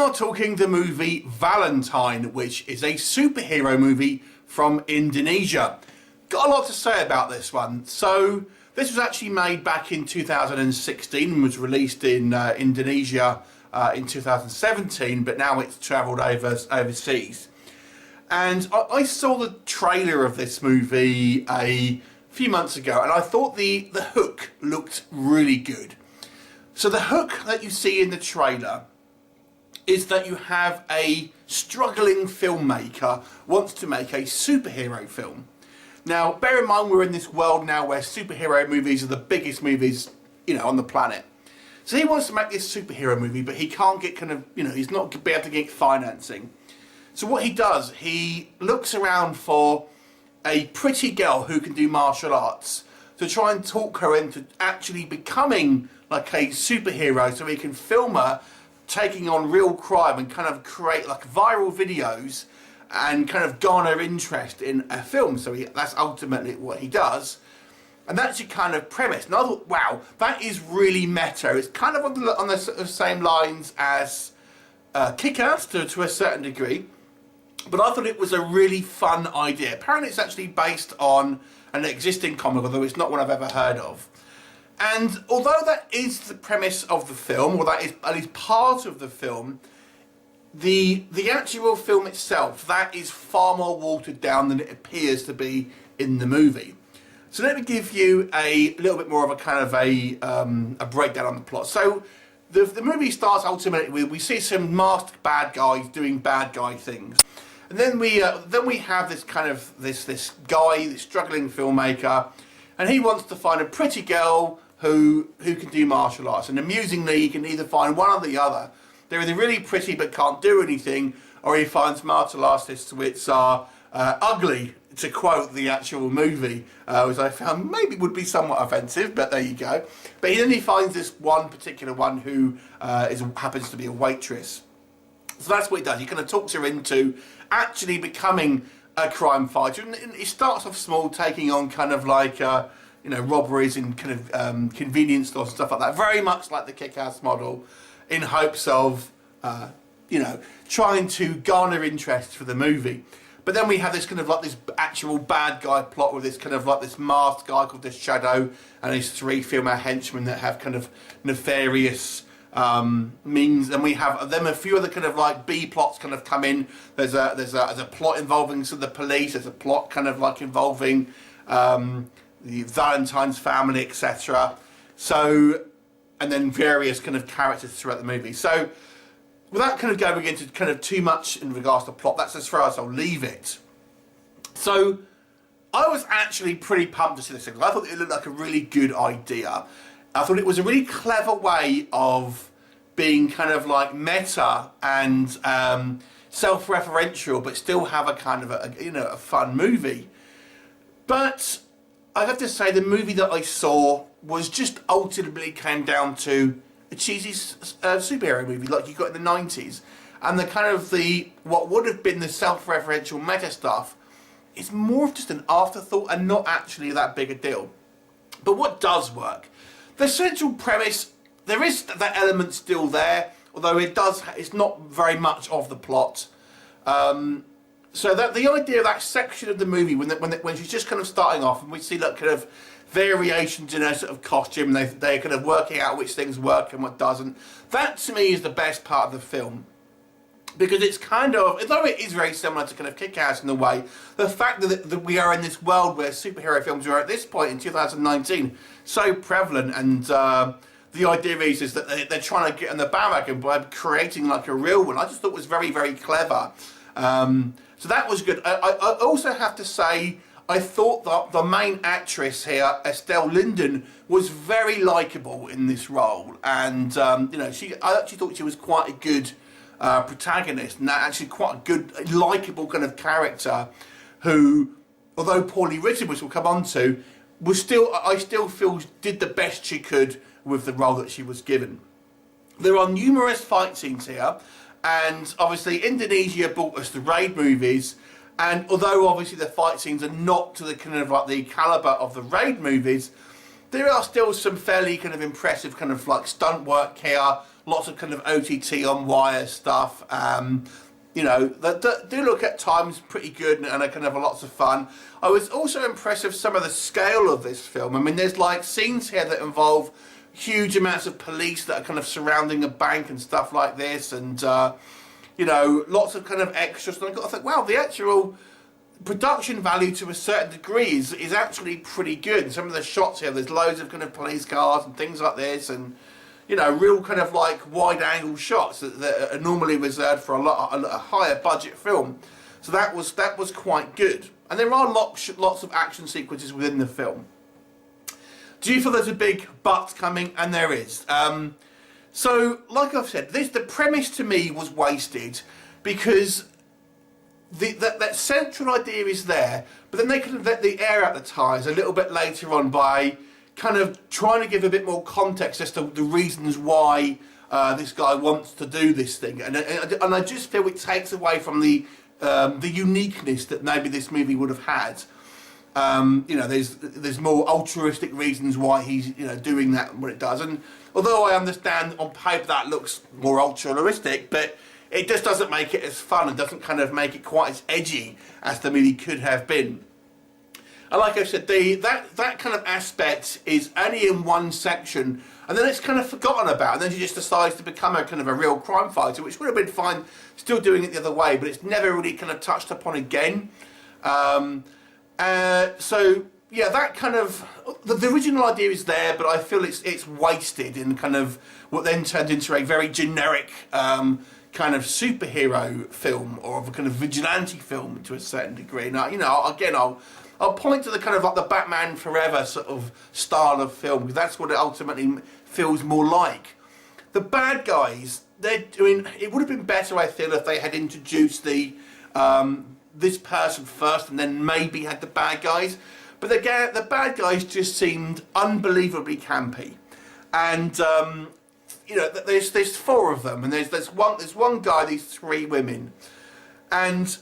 are talking the movie Valentine, which is a superhero movie from Indonesia. Got a lot to say about this one. So this was actually made back in 2016 and was released in Indonesia in 2017, but now it's travelled overseas. And I saw the trailer of this movie a few months ago, and I thought the hook looked really good. So the hook that you see in the trailer is that you have a struggling filmmaker wants to make a superhero film. Now, bear in mind we're in this world now where superhero movies are the biggest movies, on the planet. So he wants to make this superhero movie, but he can't get he's not be able to get financing. So what he does, he looks around for a pretty girl who can do martial arts to try and talk her into actually becoming like a superhero, so he can film her taking on real crime and kind of create like viral videos and kind of garner interest in a film. So that's ultimately what he does. And that's your kind of premise. And I thought, wow, that is really meta. It's kind of on the sort of same lines as Kick-Ass to a certain degree. But I thought it was a really fun idea. Apparently it's actually based on an existing comic, although it's not one I've ever heard of. And although that is the premise of the film, or that is at least part of the film, the actual film itself, that is far more watered down than it appears to be in the movie. So let me give you a little bit more of a kind of a breakdown on the plot. So the movie starts ultimately with, we see some masked bad guys doing bad guy things. And then we have this kind of this guy, this struggling filmmaker, and he wants to find a pretty girl who can do martial arts. And amusingly, he can either find one or the other. They're either really pretty but can't do anything, or he finds martial artists which are ugly, to quote the actual movie, which I found maybe would be somewhat offensive, but there you go. But then he finds this one particular one who happens to be a waitress. So that's what he does. He kind of talks her into actually becoming a crime fighter. And it starts off small, taking on kind of like robberies in kind of convenience stores and stuff like that. Very much like the Kick-Ass model, in hopes of trying to garner interest for the movie. But then we have this kind of like this actual bad guy plot with this kind of like this masked guy called the Shadow and his 3 female henchmen that have kind of nefarious means, and we have then a few other kind of like B plots kind of come in. There's a plot involving some of the police. There's a plot kind of like involving the Valentine's family, etc. So, and then various kind of characters throughout the movie. So, without kind of going into kind of too much in regards to plot, that's as far as I'll leave it. So, I was actually pretty pumped to see this thing. I thought it looked like a really good idea. I thought it was a really clever way of being kind of like meta and self-referential, but still have a kind of a fun movie. But I have to say, the movie that I saw was just ultimately came down to a cheesy superhero movie like you got in the 90s. And the kind of what would have been the self-referential meta stuff is more of just an afterthought and not actually that big a deal. But what does work? The central premise, there is that element still there, although it's not very much of the plot. So that the idea of that section of the movie when she's just kind of starting off and we see that kind of variations in her sort of costume, they're kind of working out which things work and what doesn't. That to me is the best part of the film. Because it's kind of, although it is very similar to kind of Kick-Ass in a way, the fact that we are in this world where superhero films are at this point in 2019 so prevalent, and the idea is that they're trying to get on the bandwagon by creating like a real one. I just thought it was very, very clever. So that was good. I also have to say, I thought that the main actress here, Estelle Linden, was very likeable in this role, and I actually thought she was quite a good protagonist, and actually quite a good, likeable kind of character who, although poorly written, which we'll come on to, I still feel did the best she could with the role that she was given. There are numerous fight scenes here, and obviously Indonesia brought us the Raid movies, and although obviously the fight scenes are not to the kind of like the caliber of the Raid movies, there are still some fairly kind of impressive kind of like stunt work here. lots of kind of OTT on wire stuff. You know, that do look at times pretty good and are kind of lots of fun. I was also impressed with some of the scale of this film. I mean, there's like scenes here that involve huge amounts of police that are kind of surrounding a bank and stuff like this, and you know, lots of kind of extras. And I got to think, wow, the actual production value to a certain degree is actually pretty good. And some of the shots here, there's loads of kind of police cars and things like this, and you know, real kind of like wide angle shots that are normally reserved for a higher budget film. So that was quite good. And there are lots of action sequences within the film. Do you feel there's a big but coming? And there is. So, like I've said, the premise to me was wasted because that central idea is there, but then they could have let the air out the tyres a little bit later on by kind of trying to give a bit more context as to the reasons why this guy wants to do this thing. And I just feel it takes away from the uniqueness that maybe this movie would have had. You know, there's more altruistic reasons why he's, you know, doing that and what it does. And although I understand on paper that looks more altruistic, but it just doesn't make it as fun and doesn't kind of make it quite as edgy as the movie could have been. And like I said, that kind of aspect is only in one section, and then it's kind of forgotten about, and then she just decides to become a kind of a real crime fighter, which would have been fine still doing it the other way, but it's never really kind of touched upon again. So yeah, that kind of the original idea is there, but I feel it's wasted in kind of what then turned into a very generic kind of superhero film or of a kind of vigilante film to a certain degree. Now, you know, again, I'll point to the kind of like the Batman Forever sort of style of film, because that's what it ultimately feels more like. The bad guys, I mean, it would have been better, I feel, if they had introduced this person first and then maybe had the bad guys. But the bad guys just seemed unbelievably campy. And you know, there's four of them, and there's one guy, these three women, and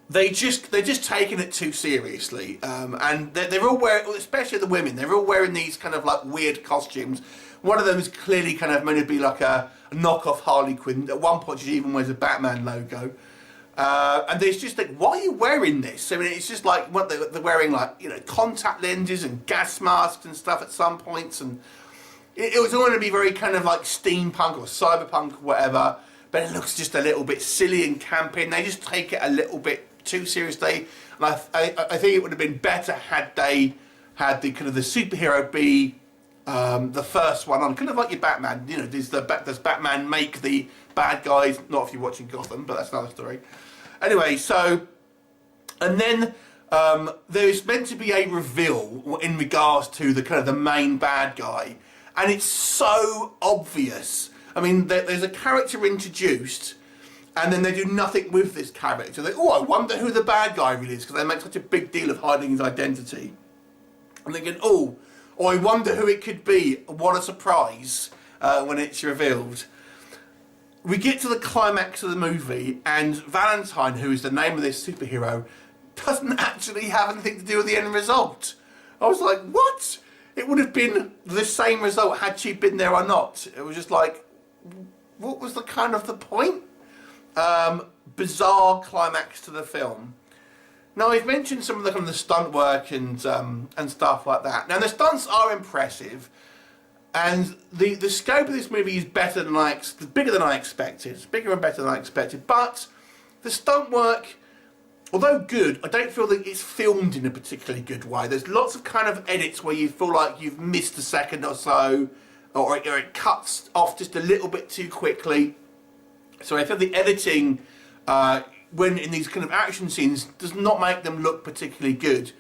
they're just taking it too seriously. And they're all wearing, especially the women, they're all wearing these kind of like weird costumes. One of them is clearly kind of meant to be like a knockoff Harley Quinn. At one point, she even wears a Batman logo. And there's just like, why are you wearing this? I mean, it's just like what they're wearing, like, you know, contact lenses and gas masks and stuff at some points, and it was all going to be very kind of like steampunk or cyberpunk or whatever, but it looks just a little bit silly and campy, and they just take it a little bit too seriously. And I think it would have been better had they had the kind of the superhero be the first one on, kind of like your Batman. You know, does Batman make the bad guys? Not if you're watching Gotham, but that's another story. Anyway, so, and then there's meant to be a reveal in regards to the kind of the main bad guy, and it's so obvious. I mean, there's a character introduced, and then they do nothing with this character. I wonder who the bad guy really is, because they make such a big deal of hiding his identity. I'm thinking, I wonder who it could be. What a surprise when it's revealed. We get to the climax of the movie, and Valentine, who is the name of this superhero, doesn't actually have anything to do with the end result. I was like, what? It would have been the same result had she been there or not. It was just like, what was the kind of the point? Bizarre climax to the film. Now, I've mentioned some of the kind of the stunt work and stuff like that. Now, the stunts are impressive, and the scope of this movie is bigger than I expected. It's bigger and better than I expected. But the stunt work, although good, I don't feel that it's filmed in a particularly good way. There's lots of kind of edits where you feel like you've missed a second or so, or it cuts off just a little bit too quickly. So I feel the editing, when in these kind of action scenes, does not make them look particularly good.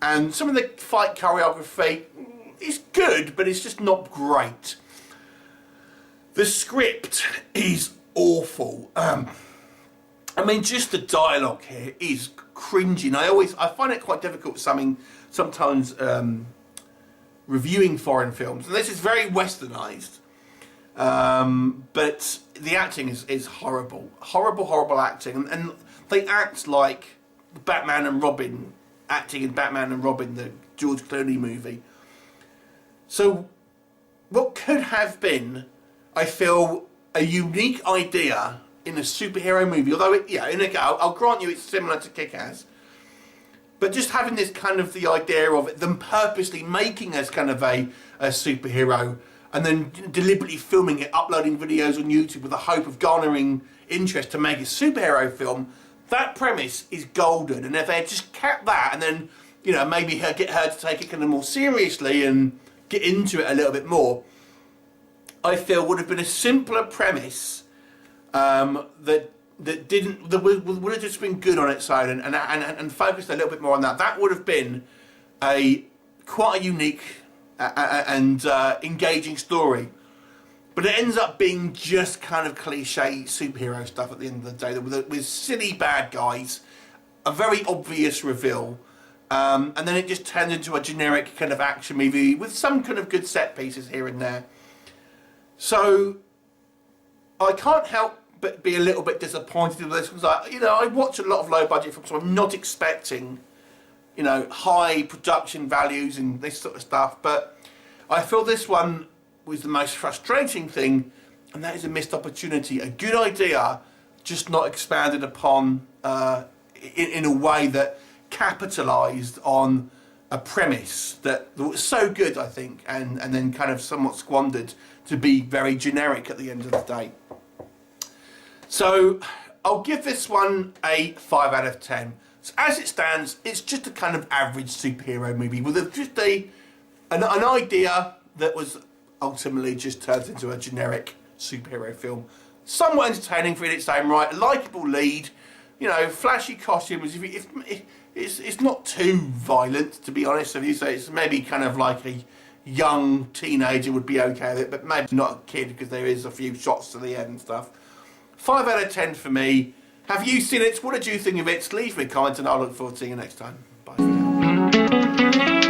And some of the fight choreography is good, but it's just not great. The script is awful. I mean, just the dialogue here is cringing. I find it quite difficult sometimes reviewing foreign films, and this is very westernised. But the acting is horrible. Horrible acting. And they act like Batman and Robin, acting in Batman and Robin, the George Clooney movie. So what could have been I feel a unique idea in a superhero movie, although I'll grant you it's similar to Kick-Ass, but just having this kind of the idea of it, them purposely making us kind of a superhero and then deliberately filming it, uploading videos on YouTube with the hope of garnering interest to make a superhero film, that premise is golden. And if they had just kept that and then, maybe get her to take it kind of more seriously and get into it a little bit more, I feel would have been a simpler premise that would have just been good on its own and focused a little bit more on that. That would have been quite a unique and engaging story. But it ends up being just kind of cliche superhero stuff at the end of the day, with silly bad guys, a very obvious reveal, and then it just turns into a generic kind of action movie with some kind of good set pieces here and there. So I can't help but be a little bit disappointed with this, because I watch a lot of low budget films, so I'm not expecting high production values and this sort of stuff, but I feel this one was the most frustrating thing, and that is a missed opportunity, a good idea just not expanded upon in a way that capitalised on a premise that was so good, I think, and then kind of somewhat squandered to be very generic at the end of the day. So I'll give this one a 5 out of 10. So as it stands, it's just a kind of average superhero movie with an idea that was ultimately just turned into a generic superhero film. Somewhat entertaining for its own right, a likeable lead, flashy costumes. It's not too violent, to be honest with you, so it's maybe kind of like a young teenager would be okay with it, but maybe not a kid, because there is a few shots to the end and stuff. 5 out of 10 for me. Have you seen it? What did you think of it? Leave me a comment and I'll look forward to seeing you next time. Bye for now.